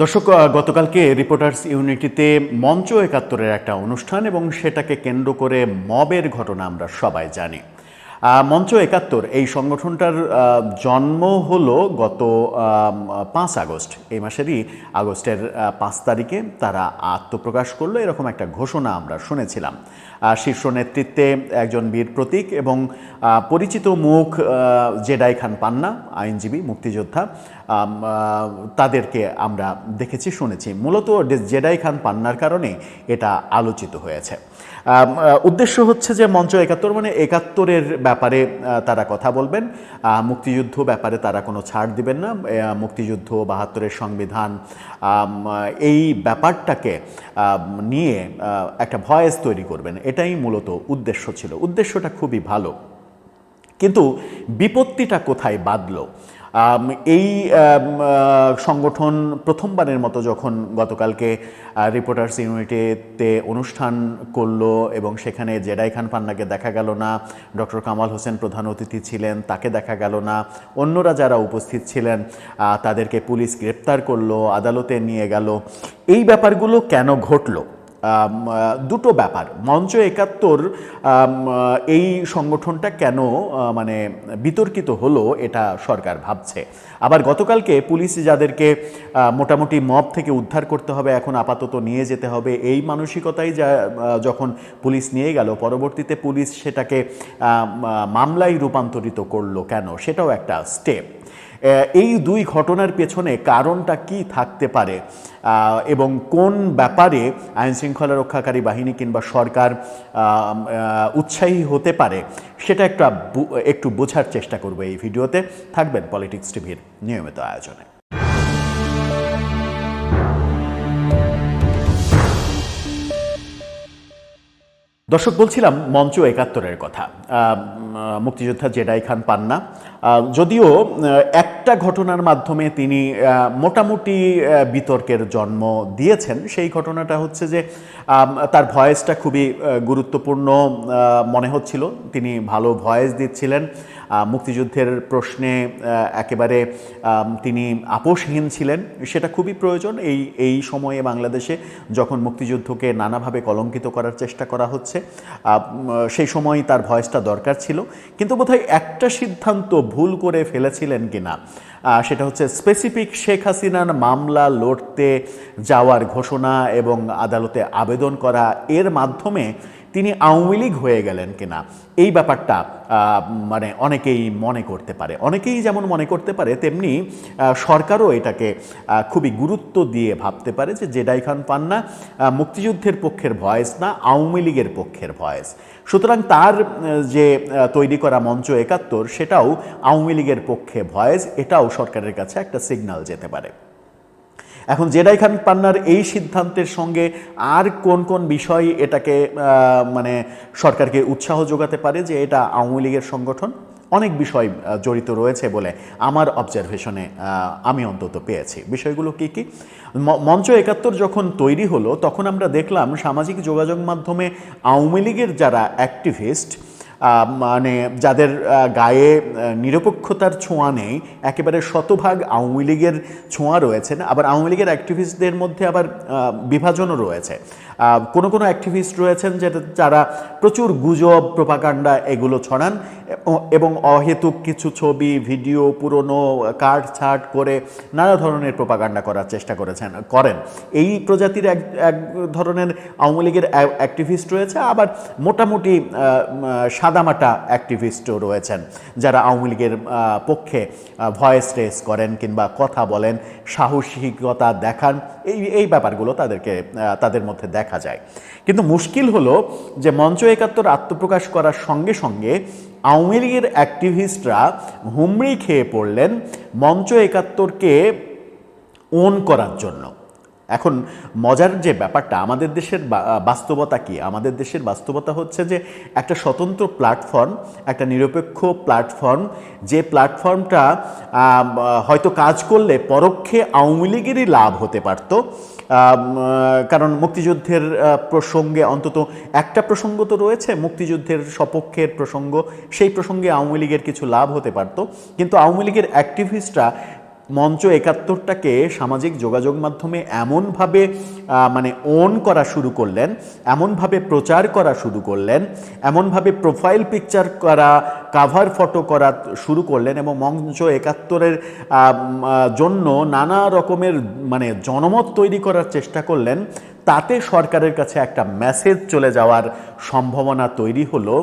দর্শক, গতকালকে রিপোর্টার্স ইউনিটিতে মঞ্চ একাত্তরের একটা অনুষ্ঠান এবং সেটাকে কেন্দ্র করে মবের ঘটনা আমরা সবাই জানি। মঞ্চ একাত্তর এই সংগঠনটার জন্ম হলো গত 5 আগস্ট, এই মাসেরই আগস্টের 5 তারিখে তারা আত্মপ্রকাশ করলো, এরকম একটা ঘোষণা আমরা শুনেছিলাম। শীর্ষ নেতৃত্বে একজন বীর প্রতীক এবং পরিচিত মুখ জেডাই খান পান্না, আইনজীবী, মুক্তিযোদ্ধা, তাদেরকে আমরা দেখেছি, শুনেছি। মূলত জেডাই খান পান্নার কারণে এটা আলোচিত হয়েছে। উদ্দেশ্য হচ্ছে যে মঞ্চ একাত্তর মানে একাত্তরের ব্যাপারে তারা কথা বলবেন, মুক্তিযুদ্ধ ব্যাপারে তারা কোনো ছাড় দিবেন না, মুক্তিযুদ্ধ, 72-এর সংবিধান, এই ব্যাপারটাকে নিয়ে একটা ভয়েস তৈরি করবেন, এটাই মূলত উদ্দেশ্য ছিল। উদ্দেশ্যটা খুবই ভালো, কিন্তু বিপত্তিটা কোথায় বাধল? এই সংগঠন প্রথমবারের মতো যখন গতকালকে রিপোর্টার্স ইউনিটিতে অনুষ্ঠান করলো এবং সেখানে জেডাই খান পান্নাকে দেখা গেল না, ডক্টর কামাল হোসেন প্রধান অতিথি ছিলেন, তাকে দেখা গেল না, অন্যরা যারা উপস্থিত ছিলেন তাদেরকে পুলিশ গ্রেপ্তার করলো, আদালতে নিয়ে গেল। এই ব্যাপারগুলো কেন ঘটলো? দুটো ব্যাপার। মঞ্চ একাত্তর এই সংগঠনটা কেন মানে বিতর্কিত হলো এটা সরকার ভাবছে। আবার গতকালকে পুলিশ যাদেরকে মোটামুটি মব থেকে উদ্ধার করতে হবে, এখন আপাতত নিয়ে যেতে হবে, এই মানসিকতাই যখন পুলিশ নিয়ে গেল, পরবর্তীতে পুলিশ সেটাকে মামলায় রূপান্তরিত করলো কেন, সেটাও একটা স্টেপ। এই দুই ঘটনার পেছনে কারণটা কি থাকতে পারে এবং কোন ব্যাপারে আইনশৃঙ্খলা রক্ষাকারী বাহিনী কিংবা সরকার উৎসাহী হতে পারে, সেটা একটু বোঝার চেষ্টা করব এই ভিডিওতে। থাকবেন পলিটিক্স টিভির নিয়মিত আয়োজনে। দর্শক, বলছিলাম মঞ্চ একাত্তরের কথা। মুক্তিযোদ্ধা জেডাই খান পান্না যদিও একটা ঘটনার মাধ্যমে তিনি মোটামুটি বিতর্কের জন্ম দিয়েছেন, সেই ঘটনাটা হচ্ছে যে তার ভয়েসটা খুবই গুরুত্বপূর্ণ মনে হচ্ছিল, তিনি ভালো ভয়েস দিচ্ছিলেন, মুক্তিযুদ্ধের প্রশ্নে একেবারে তিনি আপোষহীন ছিলেন, সেটা খুবই প্রয়োজন এই সময়ে বাংলাদেশে, যখন মুক্তিযুদ্ধকে নানাভাবে কলঙ্কিত করার চেষ্টা করা হচ্ছে। সেই সময় তার ভয়েসটা দরকার ছিল, কিন্তু বোধহয় একটা সিদ্ধান্ত ভুল করে ফেলেছিলেন কিনা, সেটা হচ্ছে স্পেসিফিক শেখ হাসিনার মামলা লড়তে যাওয়ার ঘোষণা এবং আদালতে আবেদন করা, এর মাধ্যমে তিনি আওয়ামী লীগ হয়ে গেলেন কিনা, এই ব্যাপারটা মানে অনেকেই মনে করতে পারে। অনেকেই যেমন মনে করতে পারে, তেমনি সরকারও এটাকে খুবই গুরুত্ব দিয়ে ভাবতে পারে যে জেডাই খান পান্না মুক্তিযুদ্ধের পক্ষের ভয়েস না, আওয়ামী লীগের পক্ষের ভয়েস। সুতরাং তার যে তৈরি করা মঞ্চ একাত্তর, সেটাও আওয়ামী লীগের পক্ষে ভয়েস, এটাও সরকারের কাছে একটা সিগন্যাল যেতে পারে। এখন জেডাই খান পান্নার এই সিদ্ধান্তের সঙ্গে আর কোন কোন বিষয় এটাকে মানে সরকারকে উৎসাহ যোগাতে পারে যে এটা আওয়ামী লীগের সংগঠন, অনেক বিষয় জড়িত রয়েছে বলে আমার অবজারভেশনে আমি অন্তত পেয়েছি। বিষয়গুলো কি কি? মঞ্চ একাত্তর যখন তৈরি হলো, তখন আমরা দেখলাম সামাজিক যোগাযোগ মাধ্যমে আওয়ামী লীগের যারা অ্যাক্টিভিস্ট, মানে যাদের গায়ে নিরপেক্ষতার ছোঁয়া নেই, একেবারে শতভাগ আওয়ামী লীগের ছোঁয়া রয়েছেন, আবার আওয়ামী লীগের অ্যাক্টিভিস্টদের মধ্যে আবার বিভাজনও রয়েছে। কোনো কোনো অ্যাক্টিভিস্ট রয়েছেন যারা প্রচুর গুজব, প্রোপাগান্ডা এগুলো ছড়ান এবং অহেতুক কিছু ছবি, ভিডিও, পুরনো কাটছাঁট করে নানা ধরনের প্রোপাগান্ডা করার চেষ্টা করেন। এই প্রজাতির এক ধরনের আওয়ামী লীগের অ্যাক্টিভিস্ট রয়েছে, আবার মোটামুটি সাদামাটা অ্যাক্টিভিস্টও রয়েছেন যারা আওয়ামী লীগের পক্ষে ভয়েস রেস করেন কিংবা কথা বলেন, সাহসিকতা দেখান, এই ব্যাপারগুলো তাদের মধ্যে দেখা যায়। কিন্তু মুশকিল হলো যে মঞ্চ একাত্তর আত্মপ্রকাশ করার সঙ্গে সঙ্গে আওয়ামী লীগের অ্যাক্টিভিস্টরা হুমড়ি খেয়ে পড়লেন মঞ্চ একাত্তরকে ওন করার জন্য। এখন মজার যে ব্যাপারটা, আমাদের দেশের বাস্তবতা কি? আমাদের দেশের বাস্তবতা হচ্ছে যে একটা স্বতন্ত্র প্ল্যাটফর্ম, একটা নিরপেক্ষ প্ল্যাটফর্ম, যে প্ল্যাটফর্মটা হয়তো কাজ করলে পরোক্ষে আওয়ামী লীগেরই লাভ হতে পারত, কারণ মুক্তিযুদ্ধের প্রসঙ্গে অন্তত একটা প্রসঙ্গ তো রয়েছে, মুক্তিযুদ্ধের সপক্ষের প্রসঙ্গ, সেই প্রসঙ্গে আওয়ামী লীগের কিছু লাভ হতে পারত। কিন্তু আওয়ামী লীগের অ্যাক্টিভিস্টরা মঞ্চ একাত্তরটাকে সামাজিক যোগাযোগ মাধ্যমে এমনভাবে মানে ওন করা শুরু করলেন, এমনভাবে প্রচার করা শুরু করলেন, এমনভাবে প্রোফাইল পিকচার করা, কাভার ফটো করা শুরু করলেন এবং মঞ্চ একাত্তরের জন্য নানা রকমের মানে জনমত তৈরি করার চেষ্টা করলেন। তাতে সরকারের কাছে একটা মেসেজ চলে যাওয়ার সম্ভাবনা তৈরি হলো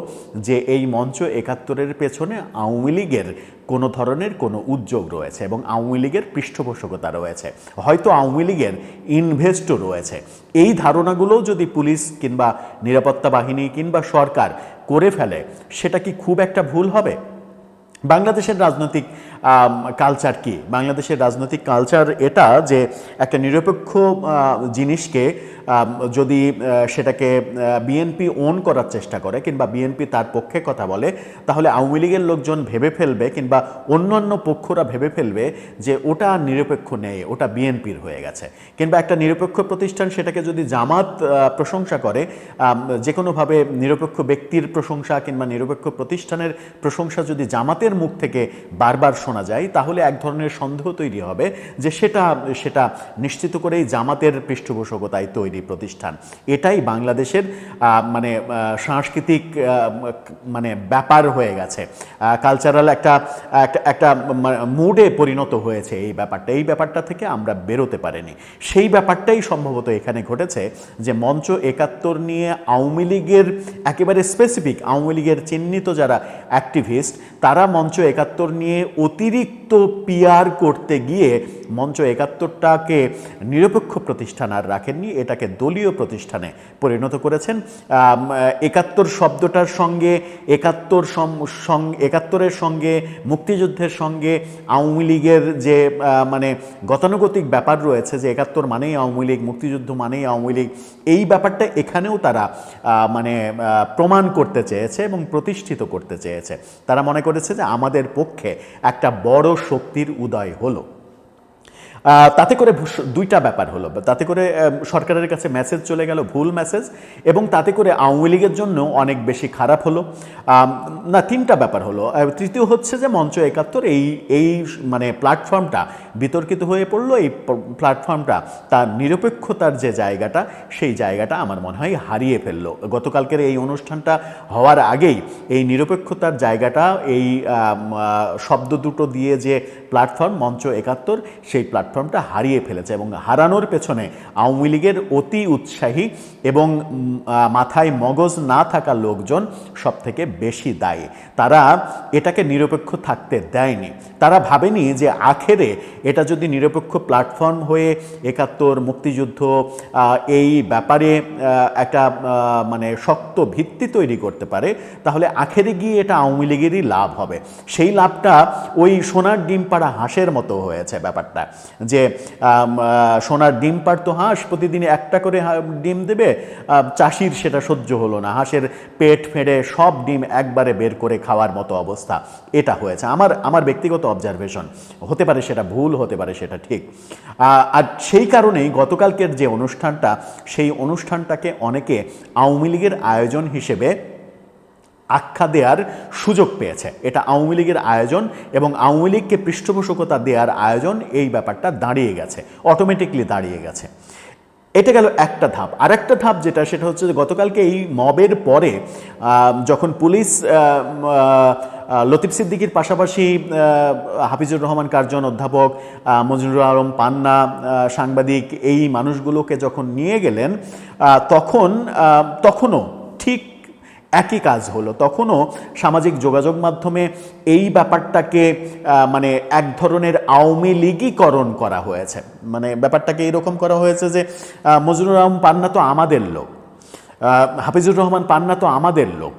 যে এই মঞ্চ একাত্তরের পেছনে আওয়ামী লীগের কোনো ধরনের কোনো উদ্যোগ রয়েছে এবং আওয়ামী লীগের পৃষ্ঠপোষকতা রয়েছে, হয়তো আওয়ামী লীগের ইনভেস্টও রয়েছে। এই ধারণাগুলো যদি পুলিশ কিংবা নিরাপত্তা বাহিনী কিংবা সরকার করে ফেলে, সেটা কি খুব একটা ভুল হবে? বাংলাদেশের রাজনৈতিক কালচার কি? বাংলাদেশের রাজনৈতিক কালচার এটা যে একটা নিরপেক্ষ জিনিসকে যদি সেটাকে বিএনপি ওন করার চেষ্টা করে কিংবা বিএনপি তার পক্ষে কথা বলে, তাহলে আওয়ামী লীগের লোকজন ভেবে ফেলবে কিংবা অন্যান্য পক্ষরা ভেবে ফেলবে যে ওটা নিরপেক্ষ নেই, ওটা বিএনপির হয়ে গেছে। কিংবা একটা নিরপেক্ষ প্রতিষ্ঠান সেটাকে যদি জামাত প্রশংসা করে, যে কোনোভাবে নিরপেক্ষ ব্যক্তির প্রশংসা কিংবা নিরপেক্ষ প্রতিষ্ঠানের প্রশংসা যদি জামাতের মুখ থেকে বারবার শোনা যায়, তাহলে এক ধরনের সন্দেহ তৈরি হবে যে সেটা নিশ্চিত করেই জামাতের পৃষ্ঠপোষকতায় তৈরি প্রতিষ্ঠান। এটাই বাংলাদেশের মানে সাংস্কৃতিক মানে ব্যাপার হয়ে গেছে, কালচারাল একটা মুডে পরিণত হয়েছে এই ব্যাপারটা। এই ব্যাপারটা থেকে আমরা বেরোতে পারিনি। সেই ব্যাপারটাই সম্ভবত এখানে ঘটেছে যে মঞ্চ একাত্তর নিয়ে আওয়ামী লীগের একেবারে স্পেসিফিক আওয়ামী লীগের চিহ্নিত যারা অ্যাক্টিভিস্ট, তারা মঞ্চ একাত্তর নিয়ে অতিরিক্ত পিআর করতে গিয়ে মঞ্চ একাত্তরটাকে নিরপেক্ষ প্রতিষ্ঠান আর রাখেননি, এটাকে দলীয় প্রতিষ্ঠানে পরিণত করেছেন। একাত্তর শব্দটার সঙ্গে একাত্তরের সঙ্গে মুক্তিযুদ্ধের সঙ্গে আওয়ামী লীগের যে মানে গতানুগতিক ব্যাপার রয়েছে যে একাত্তর মানেই আওয়ামী লীগ, মুক্তিযুদ্ধ মানেই আওয়ামী লীগ, এই ব্যাপারটা এখানেও তারা মানে প্রমাণ করতে চেয়েছে এবং প্রতিষ্ঠিত করতে চেয়েছে। তারা মনে করেছে যে আমাদের পক্ষে একটা বড় শক্তির উদয় হলো। তাতে করে দুইটা ব্যাপার হলো, তাতে করে সরকারের কাছে মেসেজ চলে গেল, ভুল মেসেজ, এবং তাতে করে আওয়ামী লীগের জন্য অনেক বেশি খারাপ হলো। না, তিনটা ব্যাপার হলো। তৃতীয় হচ্ছে যে মঞ্চ একাত্তর এই মানে প্ল্যাটফর্মটা বিতর্কিত হয়ে পড়লো। এই প্ল্যাটফর্মটা তার নিরপেক্ষতার যে জায়গাটা, সেই জায়গাটা আমার মনে হয় হারিয়ে ফেললো। গতকালকের এই অনুষ্ঠানটা হওয়ার আগেই এই নিরপেক্ষতার জায়গাটা, এই শব্দ দুটো দিয়ে যে প্ল্যাটফর্ম মঞ্চ একাত্তর, সেই প্ল্যাটফর্মটা হারিয়ে ফেলেছে এবং হারানোর পেছনে আওয়ামী লীগের অতি উৎসাহী এবং মাথায় মগজ না থাকা লোকজন সব থেকে বেশি দায়ী। তারা এটাকে নিরপেক্ষ থাকতে দেয়নি। তারা ভাবেনি যে আখেরে এটা যদি নিরপেক্ষ প্ল্যাটফর্ম হয়ে একাত্তর, মুক্তিযুদ্ধ এই ব্যাপারে একটা মানে শক্ত ভিত্তি তৈরি করতে পারে, তাহলে আখেরে গিয়ে এটা আওয়ামী লীগেরই লাভ হবে। সেই লাভটা ওই সোনার ডিম পাড়া হাঁসের মতো হয়েছে ব্যাপারটা, যে সোনার ডিম পাড়তো হাঁস, প্রতিদিন একটা করে ডিম দেবে, চাষির সেটা সহ্য হলো না, হাঁসের পেট ফেড়ে সব ডিম একবারে বের করে খাওয়ার মতো অবস্থা এটা হয়েছে। আমার ব্যক্তিগত অবজারভেশন, হতে পারে সেটা ভুল, হতে পারে সেটা ঠিক। আর সেই কারণেই গতকালকের যে অনুষ্ঠানটা, সেই অনুষ্ঠানটাকে অনেকে আওয়ামী লীগের আয়োজন হিসেবে আখ্যা দেওয়ার সুযোগ পেয়েছে। এটা আওয়ামী লীগের আয়োজন এবং আওয়ামী লীগকে পৃষ্ঠপোষকতা দেওয়ার আয়োজন, এই ব্যাপারটা দাঁড়িয়ে গেছে, অটোমেটিকলি দাঁড়িয়ে গেছে। এটা গেল একটা ধাপ। আর একটা ধাপ যেটা, সেটা হচ্ছে যে গতকালকে এই মবের পরে যখন পুলিশ লতিফ সিদ্দিকীর পাশাপাশি হাফিজুর রহমান কার্জন, অধ্যাপক মজনুর আলম পান্না, সাংবাদিক, এই মানুষগুলোকে যখন নিয়ে গেলেন, তখনও ঠিক একই কাজ হলো। তখনও সামাজিক যোগাযোগ মাধ্যমে এই ব্যাপারটাকে মানে এক ধরনের আওয়ামী লীগীকরণ করা হয়েছে। মানে ব্যাপারটাকে এরকম করা হয়েছে যে মজনুর আলম পান্না তো আমাদের লোক, হাফিজুর রহমান পান্না তো আমাদের লোক,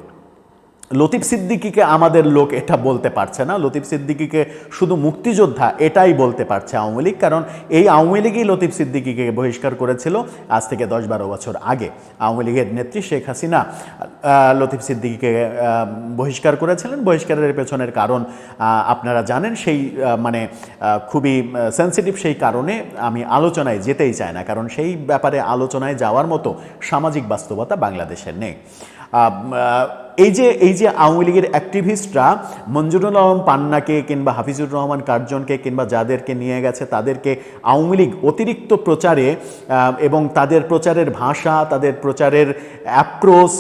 লতিফ সিদ্দিকীকে আমাদের লোক এটা বলতে পারছে না। লতিফ সিদ্দিকীকে শুধু মুক্তিযোদ্ধা এটাই বলতে পারছে আওয়ামী লীগ, কারণ এই আওয়ামী লীগই লতিফ সিদ্দিকীকে বহিষ্কার করেছিল আজ থেকে 10-12 বছর আগে। আওয়ামী লীগের নেত্রী শেখ হাসিনা লতিফ সিদ্দিকীকে বহিষ্কার করেছিলেন। বহিষ্কারের পেছনের কারণ আপনারা জানেন, সেই মানে খুবই সেন্সিটিভ, সেই কারণে আমি আলোচনায় যেতেই চাই না, কারণ সেই ব্যাপারে আলোচনায় যাওয়ার মতো সামাজিক বাস্তবতা বাংলাদেশের নেই। এই যে আওয়ামী লীগের অ্যাক্টিভিস্টরা মঞ্জুরুল আলম পান্নাকে কিংবা হাফিজুর রহমান কার্জনকে কিংবা যাদেরকে নিয়ে গেছে তাদেরকে আওয়ামী লীগ অতিরিক্ত প্রচারে এবং তাদের প্রচারের ভাষা, তাদের প্রচারের অ্যাপ্রোচ,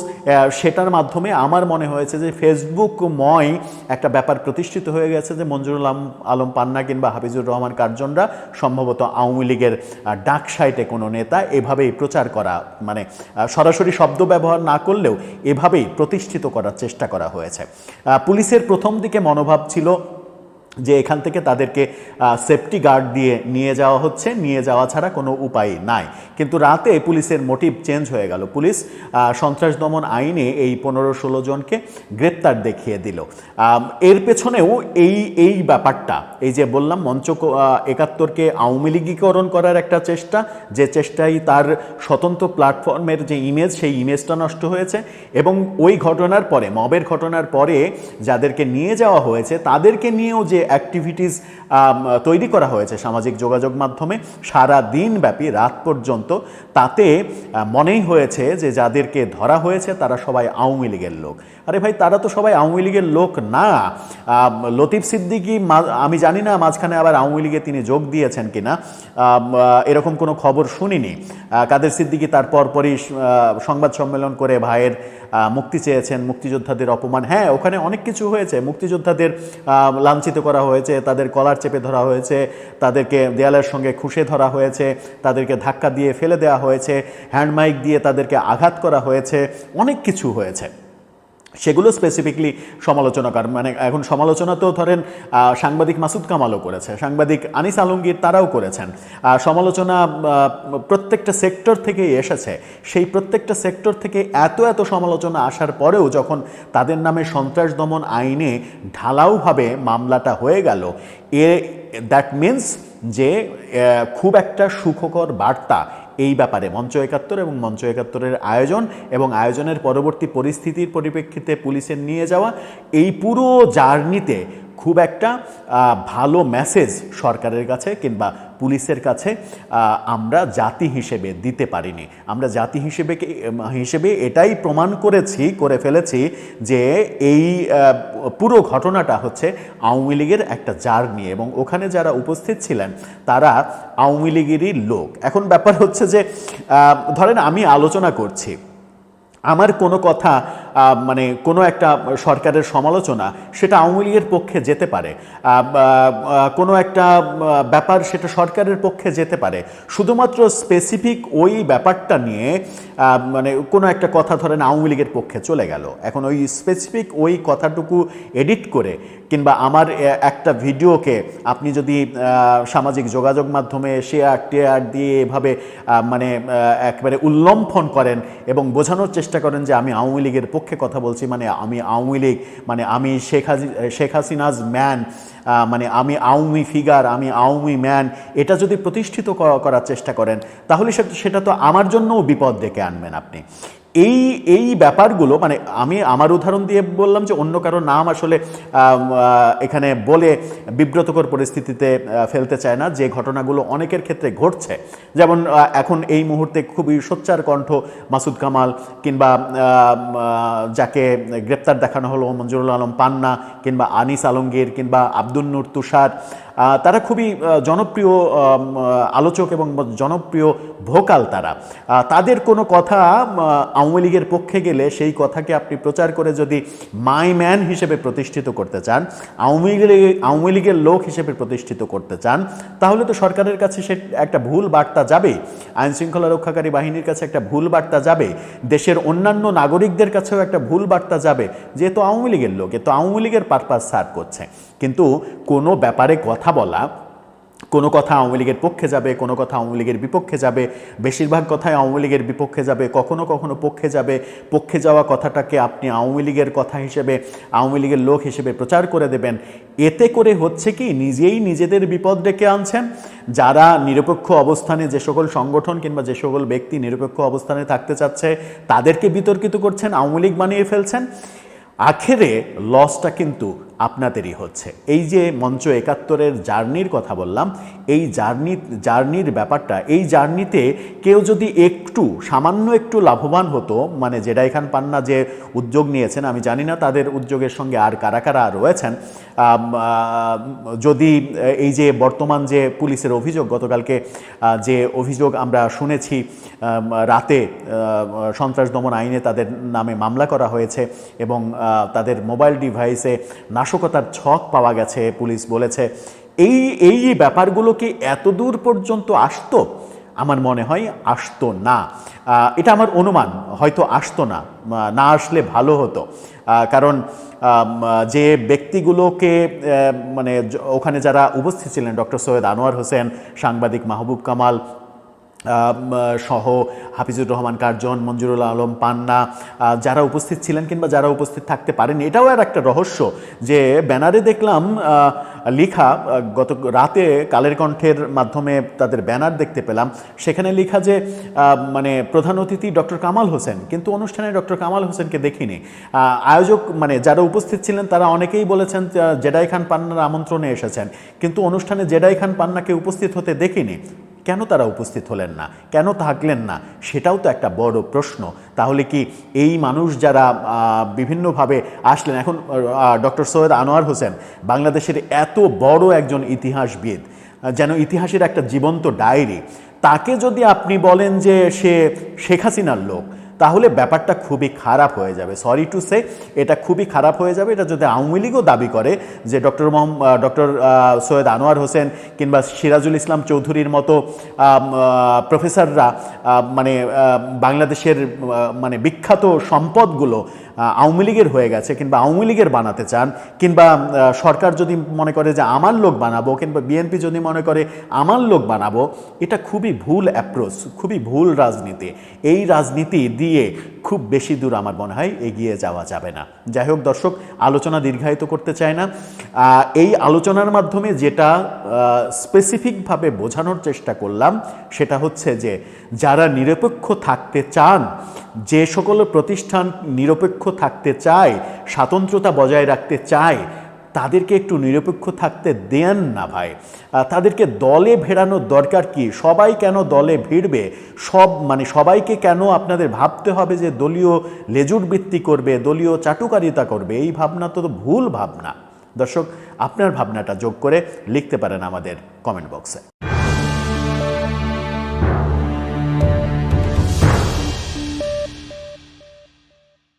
সেটার মাধ্যমে আমার মনে হয়েছে যে ফেসবুকময় একটা ব্যাপার প্রতিষ্ঠিত হয়ে গেছে যে মঞ্জুরুল আলম পান্না কিংবা হাফিজুর রহমান কার্জনরা সম্ভবত আওয়ামী লীগের ডাক সাইটে কোনো নেতা, এভাবেই প্রচার করা, মানে সরাসরি শব্দ ব্যবহার না করলেও এভাবেই প্রতিষ্ঠিত করার চেষ্টা করা হয়েছে। পুলিশের প্রথম দিকে মনোভাব ছিল যে এখান থেকে তাদেরকে সেফটি গার্ড দিয়ে নিয়ে যাওয়া হচ্ছে, নিয়ে যাওয়া ছাড়া কোনো উপায় নাই। কিন্তু রাতে পুলিশের মোটিভ চেঞ্জ হয়ে গেল। পুলিশ সন্ত্রাস দমন আইনে এই 15-16 জনকে গ্রেপ্তার দেখিয়ে দিল। এর পেছনেও এই ব্যাপারটা, এই যে বললাম মঞ্চ 71কে আওয়ামী লীগীকরণ করার একটা চেষ্টা, যে চেষ্টায় তার স্বতন্ত্র প্ল্যাটফর্মের যে ইমেজ, সেই ইমেজটা নষ্ট হয়েছে। এবং ওই ঘটনার পরে, মবের ঘটনার পরে যাদেরকে নিয়ে যাওয়া হয়েছে তাদেরকে নিয়েও যে অ্যাক্টিভিটিস তৈরি করা হয়েছে সামাজিক যোগাযোগ মাধ্যমে সারা দিন ব্যাপী রাত পর্যন্ত, তাতে মনেই হয়েছে যে যাদেরকে ধরা হয়েছে তারা সবাই আওয়ামী লীগের লোক। আরে ভাই, তারা তো সবাই আওয়ামী লীগের লোক না। লতিফ সিদ্দিকী, আমি জানি না মাঝখানে আবার আওয়ামী লীগে তিনি যোগ দিয়েছেন কিনা, এরকম কোনো খবর শুনিনি। কাদের সিদ্দিকী তার পরপরই সংবাদ সম্মেলন করে ভাইয়ের মুক্তি চেয়েছেন, মুক্তিযোদ্ধাদের অপমান। হ্যাঁ, ওখানে অনেক কিছু হয়েছে, মুক্তিযোদ্ধাদের লাঞ্ছিত করা হয়েছে, তাদের কলার চেপে ধরা হয়েছে, তাদেরকে দেয়ালের সঙ্গে খুশে ধরা হয়েছে, তাদেরকে ধাক্কা দিয়ে ফেলে দেওয়া হয়েছে, হ্যান্ডমাইক দিয়ে তাদেরকে আঘাত করা হয়েছে, অনেক কিছু হয়েছে। সেগুলো স্পেসিফিকলি সমালোচনা কর, মানে এখন সমালোচনা তো ধরেন সাংবাদিক মাসুদ কামালও করেছে, সাংবাদিক আনিস আলমগীর তারাও করেছেন। সমালোচনা প্রত্যেকটা সেক্টর থেকেই এসেছে। সেই প্রত্যেকটা সেক্টর থেকে এত সমালোচনা আসার পরেও যখন তাদের নামে সন্ত্রাস দমন আইনে ঢালাওভাবে মামলাটা হয়ে গেল, দ্যাট মিনস যে খুব একটা সুখকর বার্তা এই ব্যাপারে মঞ্চ 71 এবং মঞ্চ 71-এর আয়োজন এবং আয়োজনের পরবর্তী পরিস্থিতির পরিপ্রেক্ষিতে পুলিশের নিয়ে যাওয়া, এই পুরো জার্নিতে খুব একটা ভালো মেসেজ সরকারের কাছে কিংবা পুলিশের কাছে আমরা জাতি হিসেবে দিতে পারিনি। আমরা জাতি হিসেবে এটাই প্রমাণ করে ফেলেছি যে এই পুরো ঘটনাটা হচ্ছে আওয়ামী লীগের একটা জার্নি, এবং ওখানে যারা উপস্থিত ছিলেন তারা আওয়ামী লীগেরই লোক। এখন ব্যাপার হচ্ছে যে ধরেন আমি আলোচনা করছি, আমার কোনো কথা মানে কোনো একটা সরকারের সমালোচনা সেটা আওয়ামী লীগের পক্ষে যেতে পারে, কোনো একটা ব্যাপার সেটা সরকারের পক্ষে যেতে পারে, শুধুমাত্র স্পেসিফিক ওই ব্যাপারটা নিয়ে মানে কোনো একটা কথা ধরেন আওয়ামী লীগের পক্ষে চলে গেল। এখন ওই স্পেসিফিক ওই কথাটুকু এডিট করে কিংবা আমার একটা ভিডিওকে আপনি যদি সামাজিক যোগাযোগ মাধ্যমে শেয়ার দিয়ে এভাবে মানে একেবারে উল্লম্ফন করেন এবং বোঝানোর চেষ্টা করেন যে আমি আওয়ামী লীগের পক্ষে কথা বলছি, মানে আমি আওয়ামী লীগ, মানে আমি শেখ হাসিনাজ ম্যান, মানে আমি আওয়ামী ফিগার, আমি আওয়ামী ম্যান, এটা যদি প্রতিষ্ঠিত করার চেষ্টা করেন তাহলে সেটা তো আমার জন্যও বিপদ ডেকে আনবেন আপনি। এই ব্যাপারগুলো, মানে আমি আমার উদাহরণ দিয়ে বললাম যে অন্য কারো নাম আসলে এখানে বলে বিব্রতকর পরিস্থিতিতে ফেলতে চায় না, যে ঘটনাগুলো অনেকের ক্ষেত্রে ঘটছে। যেমন এখন এই মুহূর্তে খুবই সোচ্চার কণ্ঠ মাসুদ কামাল কিংবা যাকে গ্রেপ্তার দেখানো হলো মঞ্জুরুল আলম পান্না কিংবা আনিস আলমগীর কিংবা আব্দুল নূর তুষার, তারা খুবই জনপ্রিয় আলোচক এবং জনপ্রিয় ভোকাল। তাদের কোনো কথা আওয়ামী লীগের পক্ষে গেলে সেই কথাকে আপনি প্রচার করে যদি মাই ম্যান হিসেবে প্রতিষ্ঠিত করতে চান, আওয়ামী লীগের লোক হিসেবে প্রতিষ্ঠিত করতে চান, তাহলে তো সরকারের কাছে সে একটা ভুল বার্তা যাবে, আইনশৃঙ্খলা রক্ষাকারী বাহিনীর কাছে একটা ভুল বার্তা যাবে, দেশের অন্যান্য নাগরিকদের কাছেও একটা ভুল বার্তা যাবে, যেহেতু আওয়ামী লীগের লোক, এ তো আওয়ামী লীগের পারপাস সার্ভ করছে। কিন্তু কোনো ব্যাপারে কথা বলা, কোনো কথা আওয়ামী লীগের পক্ষে যাবে, কোনো কথা আওয়ামী লীগের বিপক্ষে যাবে, বেশিরভাগ কথাই আওয়ামী লীগের বিপক্ষে যাবে, কখনো কখনো পক্ষে যাবে। পক্ষে যাওয়া কথাটাকে আপনি আওয়ামী লীগের কথা হিসেবে, আওয়ামী লীগের লোক হিসেবে প্রচার করে দেবেন। এতে করে হচ্ছে কি, নিজেই নিজেদের বিপদ ডেকে আনছেন। যারা নিরপেক্ষ অবস্থানে, যে সকল সংগঠন কিংবা যে সকল ব্যক্তি নিরপেক্ষ অবস্থানে থাকতে চাচ্ছে তাদেরকে বিতর্কিত করছেন, আওয়ামী লীগ বানিয়ে ফেলছেন। আখেরে লসটা কিন্তু আপনাদেরই হচ্ছে। এই যে মঞ্চ ৭১-এর জার্নির কথা বললাম, এই জার্নির ব্যাপারটা, এই জার্নিতে কেউ যদি একটু সামান্য একটু লাভবান হতো, মানে জেডাই খান পান্না যে উদ্যোগ নিয়েছেন, আমি জানি না তাদের উদ্যোগের সঙ্গে আর কারা কারা রয়েছেন, যদি এই যে বর্তমান যে পুলিশের অভিযোগ, গতকালকে যে অভিযোগ আমরা শুনেছি, রাতে সন্ত্রাস দমন আইনে তাদের নামে মামলা করা হয়েছে এবং তাদের মোবাইল ডিভাইসে নাশকতার ছক পাওয়া গেছে, পুলিশ বলেছে, এই ব্যাপারগুলো কি এত দূর পর্যন্ত আসতো? আমার মনে হয় আসতো না। এটা আমার অনুমান, হয়তো আসতো না, না আসলে ভালো হতো। কারণ যে ব্যক্তিগুলোকে মানে ওখানে যারা উপস্থিত ছিলেন, ডক্টর সৈয়দ আনোয়ার হোসেন, সাংবাদিক মাহবুব কামাল সহ হাফিজুর রহমান কার্জন, মঞ্জুরুল আলম পান্না, যারা উপস্থিত ছিলেন কিংবা যারা উপস্থিত থাকতে পারেন, এটাও আর একটা রহস্য যে ব্যানারে দেখলাম লেখা, গত রাতে কালের কণ্ঠের মাধ্যমে তাদের ব্যানার দেখতে পেলাম, সেখানে লেখা যে মানে প্রধান অতিথি ডক্টর কামাল হোসেন, কিন্তু অনুষ্ঠানে ডক্টর কামাল হোসেনকে দেখিনি। আয়োজক মানে যারা উপস্থিত ছিলেন তারা অনেকেই বলেছেন জেডাই খান পান্নার আমন্ত্রণে এসেছেন, কিন্তু অনুষ্ঠানে জেডাই খান পান্নাকে উপস্থিত হতে দেখিনি। কেন তারা উপস্থিত হলেন না, কেন থাকলেন না, সেটাও তো একটা বড় প্রশ্ন। তাহলে কি এই মানুষ যারা বিভিন্নভাবে আসলেন, এখন ডক্টর সৈয়দ আনোয়ার হোসেন বাংলাদেশের এত বড় একজন ইতিহাসবিদ, যেন ইতিহাসের একটা জীবন্ত ডায়েরি, তাকে যদি আপনি বলেন যে সে শেখ হাসিনার লোক, তাহলে ব্যাপারটা খুবই খারাপ হয়ে যাবে। সরি টু সে, এটা খুবই খারাপ হয়ে যাবে। এটা যদি আওয়ামী লীগও দাবি করে যে ডক্টর সৈয়দ আনোয়ার হোসেন কিংবা সিরাজুল ইসলাম চৌধুরীর মতো প্রফেসররা মানে বাংলাদেশের মানে বিখ্যাত সম্পদগুলো আওয়ামী লীগের হয়ে গেছে কিংবা আওয়ামী লীগের বানাতে চান, কিংবা সরকার যদি মনে করে যে আমার লোক বানাবো, কিংবা বিএনপি যদি মনে করে আমার লোক বানাবো, এটা খুবই ভুল অ্যাপ্রোচ, খুবই ভুল রাজনীতি। এই রাজনীতি দিয়ে খুব বেশি দূর আমার মনে হয় এগিয়ে যাওয়া যাবে না। যাই হোক দর্শক, আলোচনা দীর্ঘায়িত করতে চাই না। এই আলোচনার মাধ্যমে যেটা স্পেসিফিকভাবে বোঝানোর চেষ্টা করলাম সেটা হচ্ছে যে যারা নিরপেক্ষ থাকতে চান, যে সকল প্রতিষ্ঠান নিরপেক্ষ থাকতে চায়, স্বাতন্ত্র্যতা বজায় রাখতে চায়, তাদেরকে একটু নিরপেক্ষ থাকতে দেন না ভাই। তাদেরকে দলে ভেড়ানোর দরকার কি? সবাই কেন দলে ভিড়বে? সবাইকে কেন আপনাদের ভাবতে হবে যে দলীয় লেজুর বৃত্তি করবে, দলীয় চাটুকারিতা করবে? এই ভাবনা তো ভুল ভাবনা। দর্শক, আপনার ভাবনাটা যোগ করে লিখতে পারেন আমাদের কমেন্ট বক্সে।